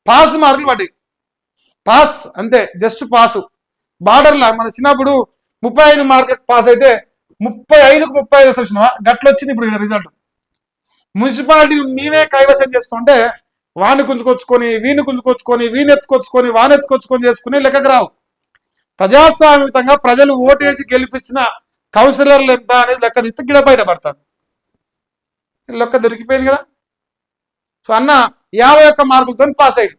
Pass మార్కులు పడ్డాయి, pass అంతే, జస్ట్ పాసు. బార్డర్లా మన చిన్నప్పుడు 35 మార్కులకు పాస్ అయితే 35కు 35 వచ్చినావా గట్ల వచ్చింది ఇప్పుడు రిజల్ట్. మున్సిపాలిటీ మేమే కైవసం చేసుకుంటే వాడిని గుంజుకొచ్చుకొని వీని గుంజుకొచ్చుకొని వీని ఎత్తుకొచ్చుకొని వాని ఎత్తుకొచ్చుకొని చేసుకుని లెక్కకు రావు. ప్రజాస్వామ్యంగా ప్రజలు ఓటేసి గెలిపించిన కౌన్సిలర్లు ఎంత అనేది లెక్క తీస్తే గిడ బయటపడతారు. లెక్క దొరికిపోయింది కదా. సో అన్న 51 మార్కులతో పాస్ అయ్యాడు.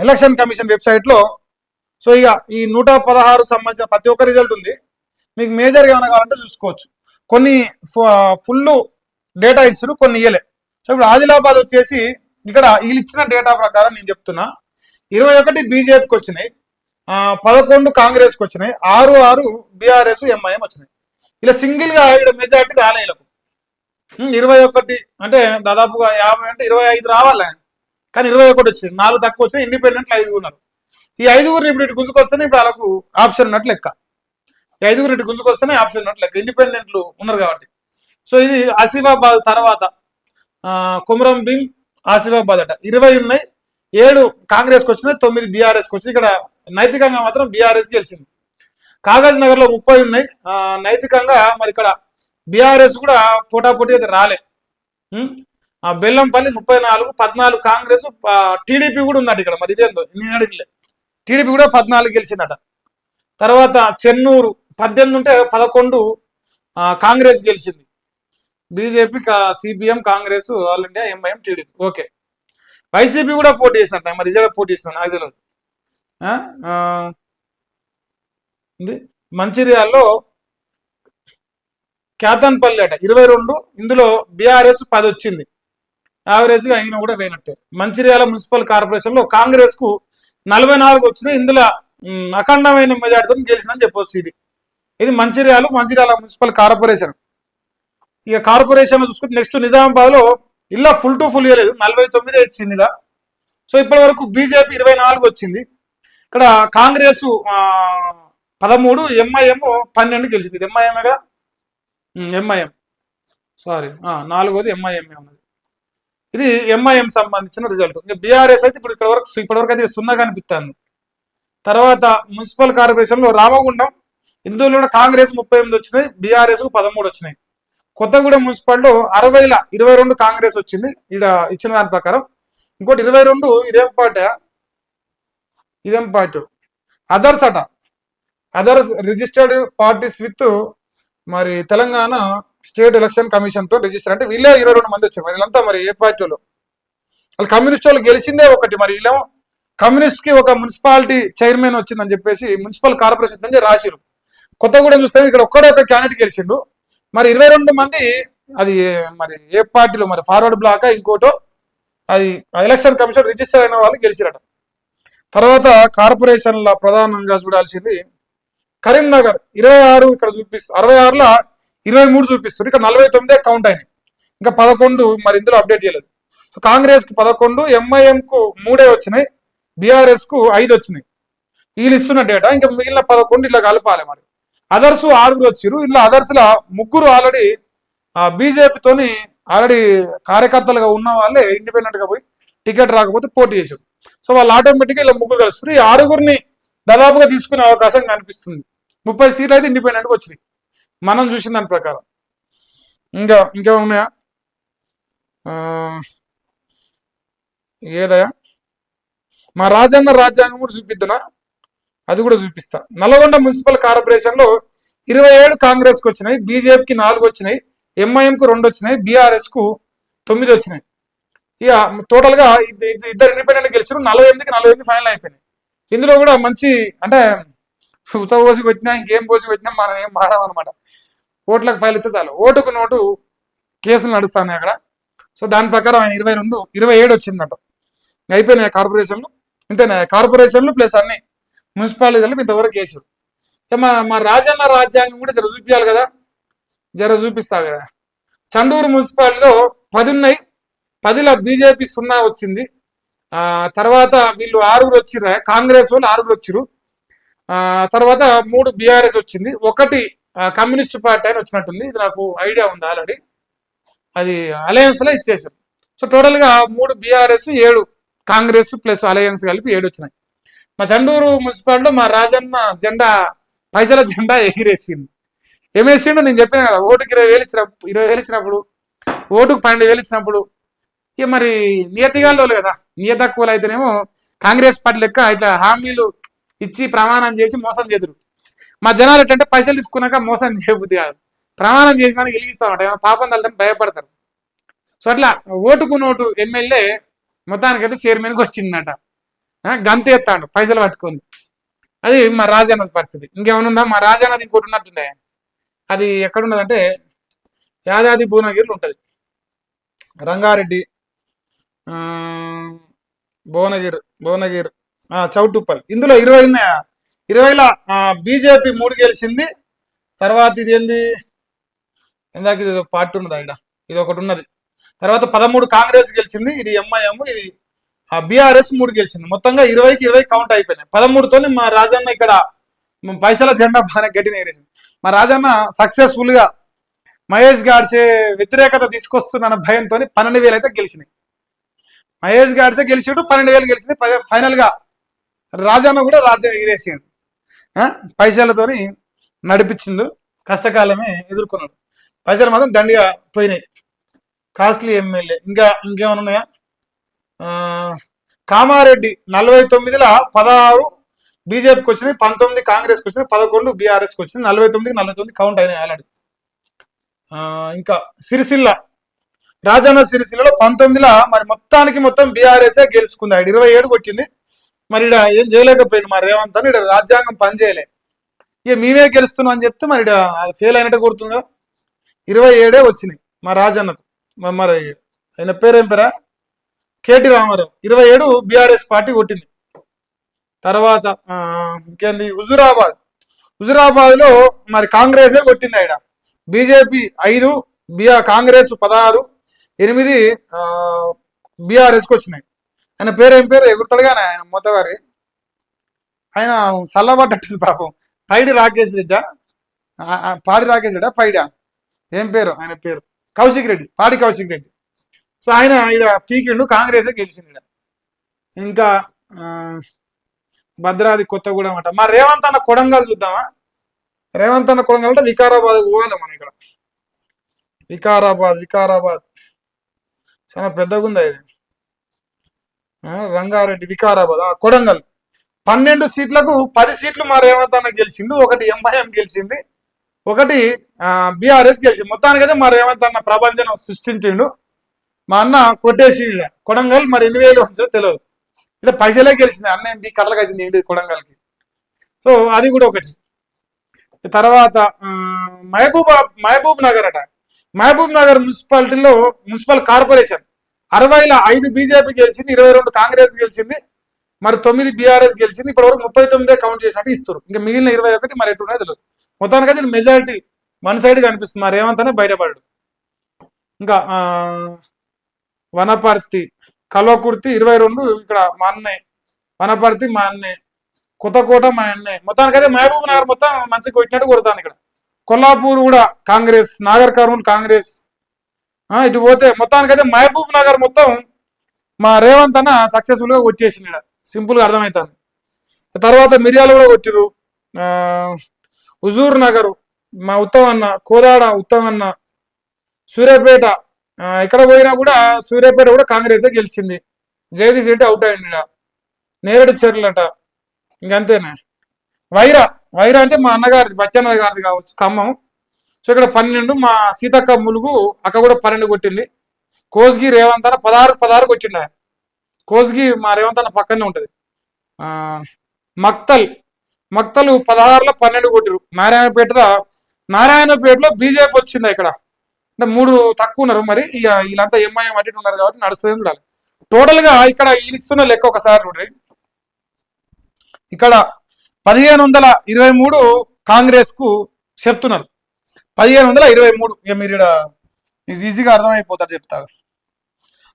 ఎలక్షన్ కమిషన్ వెబ్సైట్ లో సో ఇక ఈ 116 సంబంధించిన ప్రతి ఒక్క రిజల్ట్ ఉంది. మీకు మేజర్గా ఏమైనా కావాలంటే చూసుకోవచ్చు. కొన్ని ఫుల్ డేటా ఇచ్చారు, కొన్ని ఇయ్యలే. సో ఇప్పుడు ఆదిలాబాద్ వచ్చేసి ఇక్కడ వీళ్ళు ఇచ్చిన డేటా ప్రకారం నేను చెప్తున్నా 21 బీజేపీకి వచ్చినాయి, 11 కాంగ్రెస్కి వచ్చినాయి, 6 బీఆర్ఎస్ ఎంఐఎం వచ్చినాయి. ఇలా సింగిల్ గా మెజార్టీ రాలే. 21 అంటే దాదాపుగా 50 అంటే 25 రావాలి, కానీ 21 వచ్చింది, 4 తక్కువ వచ్చినాయి. ఇండిపెండెంట్లు 5 ఉన్నారు. ఈ 5గురిని ఇప్పుడు ఇటు గుంజుకొస్తేనే ఇప్పుడు వాళ్ళకు ఆప్షన్ ఉన్నట్లు లెక్క. ఈ 5గురు ఇటు గుంజుకొస్తేనే ఆప్షన్ ఉన్నట్లు లెక్క, ఇండిపెండెంట్లు ఉన్నారు కాబట్టి. సో ఇది ఆసిఫాబాద్ తర్వాత కుమరం భీం ఆసిఫాబాద్ అట 20 ఉన్నాయి, 7 కాంగ్రెస్కి వచ్చినాయి, 9 బీఆర్ఎస్కి వచ్చినాయి. ఇక్కడ నైతికంగా మాత్రం బీఆర్ఎస్ గెలిచింది. కాగజ్ నగర్ లో 30 ఉన్నాయి నైతికంగా. మరి ఇక్కడ బీఆర్ఎస్ కూడా పోటాపోటీ అయితే రాలే. బెల్లంపల్లి 34, 14 కాంగ్రెస్, టీడీపీ కూడా ఉందట ఇక్కడ. మరి ఇదేందో నేను అడిగిలే, టీడీపీ కూడా 14 గెలిచిందట. తర్వాత చెన్నూరు 18 ఉంటే 11 కాంగ్రెస్ గెలిచింది. BJP, CPM, Congress, all India, MIM, TDP. Okay, YCP కూడా పోటీ చేసినట్ట. మరి ఇదే పోటీ చేస్తున్నాను నాకు తెలియదు. మంచిర్యాలలో క్యాతన్పల్లి అట 22, ఇందులో బీఆర్ఎస్ 10 వచ్చింది. యావరేజ్గా అయినా కూడా వేయనట్టే. మంచిర్యాల మున్సిపల్ కార్పొరేషన్ లో కాంగ్రెస్ కు 44 వచ్చినాయి, ఇందులో అఖండమైన మెజార్టీతో గెలిచిందని చెప్పవచ్చు. ఇది మంచిర్యాల మున్సిపల్ కార్పొరేషన్. ఇక కార్పొరేషన్ లో చూసుకుంటే నెక్స్ట్ నిజామాబాద్ లో ఇలా ఫుల్ టు ఫుల్ ఇవ్వలేదు, 49 ఇచ్చింది ఇలా. సో ఇప్పటి వరకు బీజేపీ 24 వచ్చింది. ఇక్కడ కాంగ్రెస్ 13, ఎంఐఎం 12 గెలిచింది. ఎంఐఎం కదా, ఎంఐఎం సారీ 4వది ఎంఐఎం ఉన్నది. ఇది ఎంఐఎం సంబంధించిన రిజల్ట్. ఇంకా బీఆర్ఎస్ అయితే ఇప్పటివరకు అయితే 0 కనిపిస్తుంది. తర్వాత మున్సిపల్ కార్పొరేషన్ లో రామగుండం, ఇందులో కూడా కాంగ్రెస్ 38 వచ్చినాయి, బీఆర్ఎస్ 13 వచ్చినాయి. కొత్తగూడెం మున్సిపాలిటీలో 60లో 22 కాంగ్రెస్ వచ్చింది ఇక్కడ ఇచ్చిన దాని ప్రకారం. ఇంకోటి 22 ఇదేం పార్టీ అదర్స్ అట, అదర్స్ రిజిస్టర్డ్ పార్టీస్ విత్ మరి తెలంగాణ స్టేట్ ఎలక్షన్ కమిషన్ తో రిజిస్టర్. అంటే వీళ్ళే 22 మంది వచ్చారు. మరి వీళ్ళంతా మరి ఏ పార్టీ వాళ్ళు? వాళ్ళు కమ్యూనిస్ట్ వాళ్ళు గెలిచిందే ఒకటి. మరి వీళ్ళేమో కమ్యూనిస్ట్ కి ఒక మున్సిపాలిటీ చైర్మన్ వచ్చిందని చెప్పేసి మున్సిపల్ కార్పొరేషన్ నుంచి రాసిరు. కొత్తగూడెం చూస్తే ఇక్కడ ఒక్కడే ఒక క్యాండిడేట్ గెలిచిండు. మరి 22 మంది అది మరి ఏ పార్టీలో మరి ఫార్వర్డ్ బ్లాక్ ఇంకోటో అది ఎలక్షన్ కమిషన్ రిజిస్టర్ అయిన వాళ్ళు గెలిచిరట. తర్వాత కార్పొరేషన్ల ప్రధానంగా చూడాల్సింది కరీంనగర్ 26 ఇక్కడ చూపిస్తూ 66లో 23 చూపిస్తుంది. ఇక్కడ 49 కౌంట్ అయినాయి, ఇంకా 11 మరి ఇందులో అప్డేట్ చేయలేదు. సో కాంగ్రెస్ కు 11, ఎంఐఎం కు 3 వచ్చినాయి, బీఆర్ఎస్ కు 5 వచ్చినాయి. వీళ్ళు ఇస్తున్న డేటా. ఇంకా మిగిలిన 11 ఇలా కలపాలి. మరి అదర్స్ 6 వచ్చిరు. ఇలా అదర్స్ లా 3 ఆల్రెడీ బీజేపీతోని ఆల్రెడీ కార్యకర్తలుగా ఉన్న వాళ్ళే ఇండిపెండెంట్ గా పోయి టికెట్ రాకపోతే పోటీ చేశారు. సో వాళ్ళు ఆటోమేటిక్గా ఇలా 3 కలుస్తారు. ఈ 6గురిని దాదాపుగా తీసుకునే అవకాశం కనిపిస్తుంది. 30 సీట్లు అయితే ఇండిపెండెంట్గా వచ్చినాయి మనం చూసిన దాని ప్రకారం. ఇంకేమున్నాయా? ఏదయా మా రాజన్న రాజ్యాంగం కూడా చూపిద్దునా, అది కూడా చూపిస్తా. నల్గొండ మున్సిపల్ కార్పొరేషన్ లో 27 కాంగ్రెస్ కు వచ్చినాయి, బీజేపీకి 4 వచ్చినాయి, ఎంఐఎం కు 2 వచ్చినాయి, బీఆర్ఎస్ కు 9 వచ్చినాయి. ఇక టోటల్ గా ఇద్దరు ఇండిపెండెంట్ గెలిచారు. 48కి 48 ఫైనల్ అయిపోయినాయి. ఇందులో కూడా మంచి అంటే ఉత్సవ పోసి పెట్టినా ఇంకేం పోసి పెట్టినా మనం ఏం మారామన్నమాట. ఓట్లకు ఫైల్ చాలు, ఓటుకు నోటు కేసులు నడుస్తాయి అక్కడ. సో దాని ప్రకారం ఆయన 27 వచ్చిందట. అయిపోయినాయి కార్పొరేషన్లు. ఇంతేనా కార్పొరేషన్లు ప్లస్ అన్ని మున్సిపాలిటీలు ఇంతవరకు కేసు. మా రాజన్న రాజ్యాంగం కూడా జర చూపించాలి కదా, జర చూపిస్తా కదా. చండూరు మున్సిపాలిటీలో 10 ఉన్నాయి, 10లో బీజేపీ 0 వచ్చింది. తర్వాత వీళ్ళు 6 వచ్చిర్రు, కాంగ్రెస్ వాళ్ళు 6 వచ్చిర్రు. తర్వాత 3 బీఆర్ఎస్ వచ్చింది, 1 కమ్యూనిస్ట్ పార్టీ అని వచ్చినట్టుంది. ఇది నాకు ఐడియా ఉంది ఆల్రెడీ, అది అలయన్స్ లో ఇచ్చేసారు. సో టోటల్గా 3 బీఆర్ఎస్ 7 కాంగ్రెస్ ప్లస్ అలయన్స్ కలిపి 7 వచ్చినాయి. మా చండూరు మున్సిపాలిటీలో మా రాజన్న జెండా పైసల జెండా ఎగిరేసింది. ఏమేసిండు నేను చెప్పిన కదా, ఓటుకి 20,000 ఇచ్చినప్పుడు ఓటుకు 12,000 ఇచ్చినప్పుడు ఇక మరి నియతిగాళ్ళు కదా, నియతక్కువలు అయితేనేమో కాంగ్రెస్ పార్టీ లెక్క ఇట్లా హామీలు ఇచ్చి ప్రమాణం చేసి మోసం చేదురు. మా జనాలు ఎట్లంటే పైసలు తీసుకున్నాక మోసం చేయబుద్ధి కాదు, ప్రమాణం చేసినాక వెలిగిస్తామంట, ఏమైనా పాపం తల్లిదండ్రులు భయపడతారు. సో అట్లా ఓటుకు నోటు ఎమ్మెల్యే మొత్తానికైతే చైర్మన్కి వచ్చిందట, గంత ఎత్తాడు పైసలు పట్టుకొని. అది మా రాజన్నది పరిస్థితి. ఇంకేమైనా ఉందా? మా రాజన్నది ఇంకోటి ఉన్నట్టుండే, అది ఎక్కడున్నదంటే యాదాది భువనగిరిలో ఉంటుంది, రంగారెడ్డి భువనగిరి చౌటుప్పల్. ఇందులో 20 ఉన్నాయా? 20ల బీజేపీ 3 గెలిచింది. తర్వాత ఇది ఏంది, ఇందాక ఇది పార్టీ ఉన్నది ఇక్కడ, ఇది ఒకటి ఉన్నది. తర్వాత 13 కాంగ్రెస్ గెలిచింది, ఇది ఎంఐఎం, ఇది బీఆర్ఎస్ 3 గెలిచింది. మొత్తంగా 20కి 20 కౌంట్ అయిపోయినాయి. 13తోని మా రాజన్న ఇక్కడ పైసల జెండా బాగా గట్టిన ఎగరేసింది. మా రాజన్న సక్సెస్ఫుల్ గా మహేష్ గాడ్సే వ్యతిరేకత తీసుకొస్తున్న భయంతో 12,000 అయితే గెలిచినాయి. మహేష్ గాడ్సే గెలిచాడు, 12,000 గెలిచింది. ఫైనల్ గా రాజన్న కూడా రాజ్యం ఎగిరేసాడు, పైసలతోని నడిపించిండు, కష్టకాలమే ఎదుర్కొన్నాడు. పైసలు మాత్రం దండిగా పోయినాయి. కాస్ట్లీ ఎమ్మెల్యే ఇంకేమైనా ఉన్నాయా? కామారెడ్డి 49ల 16 బీజేపీకి వచ్చినాయి, 19 కాంగ్రెస్కి వచ్చినాయి, 11 బీఆర్ఎస్కి వచ్చినాయి. 49 కౌంట్ అయినాయి ఆల్రెడీ. ఇంకా సిరిసిల్ల, రాజన్న సిరిసిల్లలో 19ల మరి మొత్తం బీఆర్ఎస్ఏ గెలుచుకుంది. 27 వచ్చింది. మరి ఇక్కడ ఏం చేయలేకపోయింది మరి రేవంత్ అని, ఇక్కడ రాజ్యాంగం పనిచేయలే, ఇక మేమే గెలుస్తున్నాం అని చెప్తే మరి ఇక్కడ ఫెయిల్ అయినట్టు కొడుతుందా. 27 వచ్చినాయి మా రాజన్నకు. మరి ఆయన పేరు ఏం పేరా, కేటీ రామారావు. 27 బీఆర్ఎస్ పార్టీ కొట్టింది. తర్వాత ఇంకేంది, హుజురాబాద్ లో మరి కాంగ్రెసే కొట్టింది. ఆయన బీజేపీ 5, కాంగ్రెస్ 16, 8 బీఆర్ఎస్కి వచ్చినాయి. ఆయన పేరు ఏం పేరు ఎగురుతాడుగానే, ఆయన మొత్తగారి, ఆయన సల్లబడ్డట్టుంది పాపం. పైడి రాకేష్ రెడ్డా, పాడి రాకేష్ రెడ్డా, పైడా ఏం పేరు ఆయన పేరు, కౌశిక్ రెడ్డి, పాడి కౌశిక్ రెడ్డి. సో ఆయన ఇక్కడ పీకిండు, కాంగ్రెసే గెలిచింది ఇక్కడ. ఇంకా భద్రాది కొత్తగూడెం అంట. మా రేవంత్ అన్న కొడంగల్ చూద్దామా? రేవంత్ అన్న కొడంగల్ అంటే వికారాబాద్ పోవాలి మనం. ఇక్కడ వికారాబాద్ చాలా పెద్దగా ఉంది ఇది. రంగారెడ్డి, వికారాబాద్, కొడంగల్ 12 సీట్లకు 10 సీట్లు మా రేవంత్ అన్న గెలిచిండు, 1 ఎంఐఎం గెలిచింది, 1 బీఆర్ఎస్ గెలిచింది. మొత్తానికైతే మా రేవంత్ అన్న ప్రభంజనం సృష్టించిండు. మా అన్న కొట్టేసి కొడంగల్ మరి 8,000 వచ్చో తెలియదు, ఇలా పైసలే గెలిచింది. అన్న ఏంటి కట్టలు కట్టింది ఏంటి కొడంగల్కి. సో అది కూడా ఒకటి. తర్వాత మహబూబ్ నగర్ అట. మహబూబ్ నగర్ మున్సిపాలిటీలో మున్సిపల్ కార్పొరేషన్ 60ల 5 బీజేపీ గెలిచింది, 22 కాంగ్రెస్ గెలిచింది, మరి 9 బీఆర్ఎస్ గెలిచింది. ఇప్పటివరకు 39 కౌంట్ చేసినట్టు ఇస్తారు. ఇంకా మిగిలిన 21 మరి ఎట్టున్నాయి తెలియదు. మొత్తానికైతే మెజారిటీ వన్ సైడ్ కనిపిస్తుంది, మరి ఏమంతానే బయటపడ్డాడు. ఇంకా వనపర్తి, కల్వకుర్తి 22 ఇక్కడ మా అన్నయ్య, వనపర్తి మా అన్నయ్య, కొత్తకోట మా అన్నయ్య. మొత్తానికైతే మహబూబ్ నగర్ మొత్తం మంచిగా కొట్టినట్టు కొడతాను. ఇక్కడ కొల్లాపూర్ కూడా కాంగ్రెస్, నాగర్ కర్నూలు కాంగ్రెస్. ఇటు పోతే మొత్తానికైతే మహబూబ్ నగర్ మొత్తం మా రేవంత్ అన్న సక్సెస్ఫుల్ గా కొట్టేసింది. ఇక్కడ సింపుల్ గా అర్థమవుతుంది. తర్వాత మిర్యాలు కూడా కొట్టిరు, హుజూర్ నగర్ మా ఉత్తమ్ అన్న, కోదాడ ఉత్తమ్ అన్న, సూర్యాపేట ఇక్కడ పోయినా కూడా సూర్యాపేట కూడా కాంగ్రెసే గెలిచింది, జగదీష్ రెడ్డి అవుట్ అయ్యింది. నేరేడు చెర్లట, ఇంకంతేనే. వైరా అంటే మా అన్నగారిది, బచ్చన్న గారిది కావచ్చు, ఖమ్మం. సో ఇక్కడ 12, మా సీతక్క ములుగు అక్క కూడా 12 కొట్టింది. కోస్గి రేవంత్ అన్న 16 కొట్టిండు. కోస్గి మా రేవంత్ అన్న పక్కనే ఉంటది. మక్తల్ 16లో 12 కొట్టిరు. నారాయణపేటలో బీజేపీ వచ్చింది. ఇక్కడ అంటే 3 తక్కువ ఉన్నారు. మరి ఇక వీళ్ళంతా ఎంఐఎం అటు ఉన్నారు కాబట్టి నడుస్తుంది ఉండాలి. టోటల్ గా ఇక్కడ ఇస్తున్న లెక్క ఒకసారి చూడండి. ఇక్కడ 1523 కాంగ్రెస్ కు చెప్తున్నారు, 1523. ఇక మీరు ఇక్కడ ఈజీగా అర్థమైపోతారు చెప్తారు.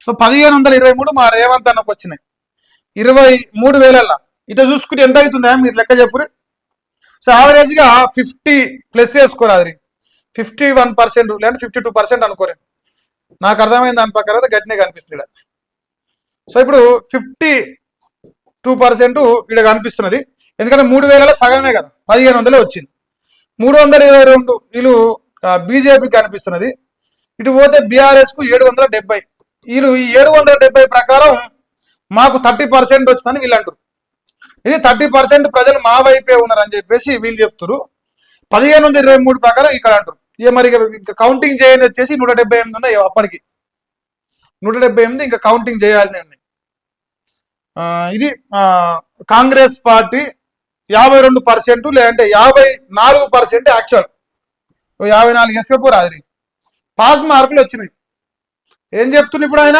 సో 1523 మా రేవంత్ అన్నకు వచ్చినాయి. 23,000 ఇటు చూసుకుంటే ఎంత అవుతుందా మీరు లెక్క చెప్పురు. సో యావరేజ్ గా 50+ వేసుకోరు, అది 51% లేదంటే 52% అనుకోరు. నాకు అర్థమైంది దాని ప్రకారం అయితే గట్టినే కనిపిస్తుంది ఈడ. సో ఇప్పుడు 52% ఇక్కడ కనిపిస్తున్నది. ఎందుకంటే 3,000 సగమే కదా, 1,500 వచ్చింది. 322 వీళ్ళు బీజేపీకి కనిపిస్తున్నది. ఇటు పోతే బీఆర్ఎస్ కు 770. వీళ్ళు ఈ 770 ప్రకారం మాకు 30% వచ్చిందని వీళ్ళు అంటారు. ఇది 30% ప్రజలు మా వైపే ఉన్నారని చెప్పేసి వీళ్ళు చెప్తారు. 1523 ప్రకారం ఇక్కడ అంటారు. ఇక మరి ఇంకా కౌంటింగ్ చేయని వచ్చేసి 178 ఉన్నాయి అప్పటికి. 178 ఇంకా కౌంటింగ్ చేయాల్సి ఉన్నాయి. ఇది కాంగ్రెస్ పార్టీ 52%, లేదంటే 54% యాక్చువల్ 54 ఎస్కేపు రాదు. పాస్ మార్కులు వచ్చినాయి. ఏం చెప్తున్నా ఇప్పుడు ఆయన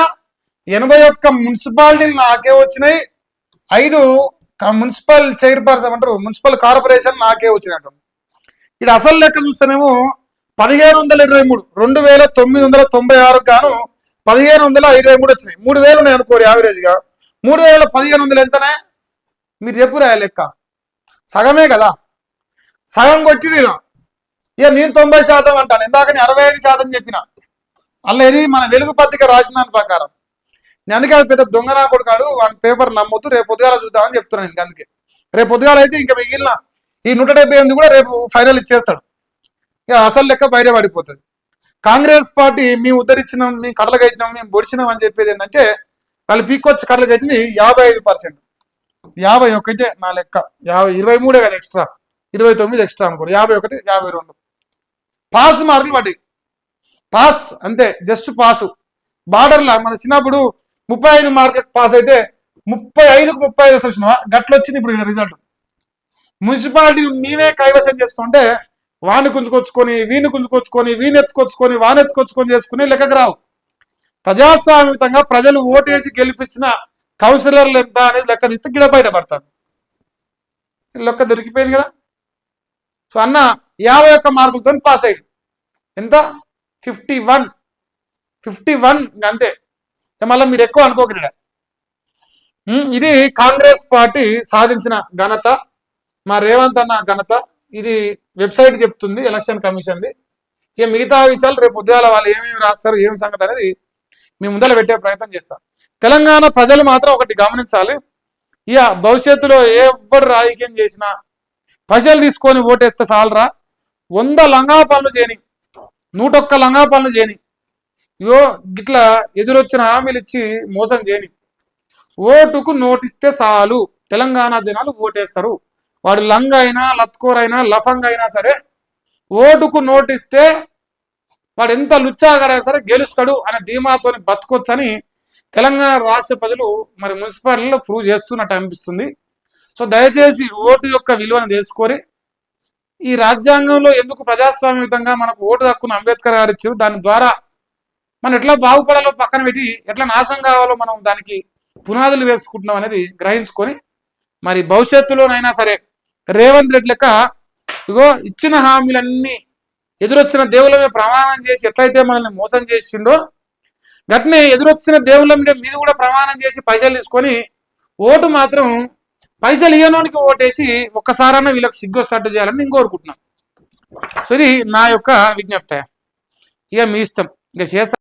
81 మున్సిపాలిటీలు నాకే వచ్చినాయి, 5 మున్సిపల్ చైర్పర్సన్ అంటారు, మున్సిపల్ కార్పొరేషన్ నాకే వచ్చినట్టు. ఇక్కడ అసలు లెక్క చూస్తేనేమో 1523, 2,996 గాను 1523 వచ్చినాయి. 3,000 ఉన్నాయి అనుకోరు యావరేజ్ గా. 3,1500 ఎంతనే మీరు చెప్పురా లెక్క? సగమే కదా, సగం కొట్టి ఇక నేను 90% అంటాను. ఇందాక 65% చెప్పిన. అలా ఇది మన వెలుగు పత్రిక రాసిన దాని ప్రకారం. నేను అందుకే అది పెద్ద దొంగ నా కొడుకాడు, వాడి పేపర్ నమ్మొద్దు, రేపు పొద్దుగాల చూద్దామని చెప్తున్నాను. ఇంకా అందుకే రేపు పొద్దుగాల అయితే ఇంకా మిగిలిన ఈ 178 కూడా రేపు ఫైనల్ ఇచ్చేస్తాడు. ఇక అసలు లెక్క బయట పడిపోతుంది. కాంగ్రెస్ పార్టీ మేము ఉద్ధరించినాం, మేము కడలు కట్టినాం, మేము పొడిచినాం అని చెప్పేది ఏంటంటే వాళ్ళు పీక్కొచ్చి కడలు కట్టింది 55%. 51 నా లెక్క. 23 కదా ఎక్స్ట్రా, 29 ఎక్స్ట్రా అనుకోరు. 51, 52 పాస్ మార్కులు పడ్డాయి. పాస్ అంతే, జస్ట్ పాసు. బార్డర్లా మన చిన్నప్పుడు 35 మార్కులకు పాస్ అయితే 35కు 35 వచ్చినా గట్లు వచ్చింది. ఇప్పుడు రిజల్ట్ మున్సిపాలిటీ మేమే కైవసం చేసుకుంటే వాడిని గుంజుకొచ్చుకొని, వీడిని గుంజుకొచ్చుకొని, వీని ఎత్తుకొచ్చుకొని, వాని ఎత్తుకొచ్చుకొని చేసుకుని లెక్కకు రావు. ప్రజాస్వామ్యంగా ప్రజలు ఓటేసి గెలిపించిన కౌన్సిలర్లు ఎంత అనేది లెక్క తీస్తే గిడ బయటపడతారు. లెక్క దొరికిపోయింది కదా. సో అన్న 51 మార్కులతో పాస్ అయ్యాడు. ఎంత? 51 అంతే. మళ్ళీ మీరు ఎక్కువ అనుకోకుండా. ఇది కాంగ్రెస్ పార్టీ సాధించిన ఘనత, మా రేవంత్ అన్న ఘనత. ఇది వెబ్సైట్ చెప్తుంది, ఎలక్షన్ కమిషన్ది. ఇక మిగతా విషయాలు రేపు ఉద్యోగాల వాళ్ళు ఏమేమి రాస్తారు, ఏమి సంగతి అనేది మీ ముందర పెట్టే ప్రయత్నం చేస్తాం. తెలంగాణ ప్రజలు మాత్రం ఒకటి గమనించాలి. ఇక భవిష్యత్తులో ఎవరు రాజకీయం చేసినా ప్రజలు తీసుకొని ఓటేస్తే చాలరా. 100 లంగా పనులు చేయని, 101 లంగా పనులు చేయని, ఇగో గిట్లా ఎదురొచ్చిన హామీలు ఇచ్చి మోసం చేయని, ఓటుకు నోటిస్తే చాలు తెలంగాణ జనాలు ఓటేస్తారు. వాడు లంగ్ అయినా, లత్కోర్ అయినా, లఫంగ్ అయినా సరే ఓటుకు నోటిస్తే వాడు ఎంత లుచ్చాగారైనా సరే గెలుస్తాడు అనే ధీమాతోని బతకొచ్చని తెలంగాణ రాష్ట్ర ప్రజలు మరి మున్సిపాలిటీలో ప్రూవ్ చేస్తున్నట్టు అనిపిస్తుంది. సో దయచేసి ఓటు యొక్క విలువను తెలుసుకొని, ఈ రాజ్యాంగంలో ఎందుకు ప్రజాస్వామ్యయుతంగా మనకు ఓటు హక్కును అంబేద్కర్ గారు ఇచ్చారు, దాని ద్వారా మనం ఎట్లా బాగుపడాలో పక్కన పెట్టి ఎట్లా నాశనం కావాలో మనం దానికి పునాదులు వేసుకుంటున్నాం అనేది గ్రహించుకొని, మరి భవిష్యత్తులోనైనా సరే రేవంత్ రెడ్డి లెక్క ఇగో ఇచ్చిన హామీలన్నీ ఎదురొచ్చిన దేవుళ్ళ మీద ప్రమాణం చేసి ఎట్లయితే మనల్ని మోసం చేసిండో గట్నే ఎదురొచ్చిన దేవుళ్ళ మీద కూడా ప్రమాణం చేసి పైసలు తీసుకొని ఓటు మాత్రం పైసలు ఇయ్యనోనికి ఓటేసి ఒక్కసారన్నా వీళ్ళకి సిగ్గొస్తట్టు చేయాలని నేను కోరుకుంటున్నాను. సో ఇది నా యొక్క విజ్ఞప్తి. ఇక మీ ఇష్టం, ఇక చేస్తా.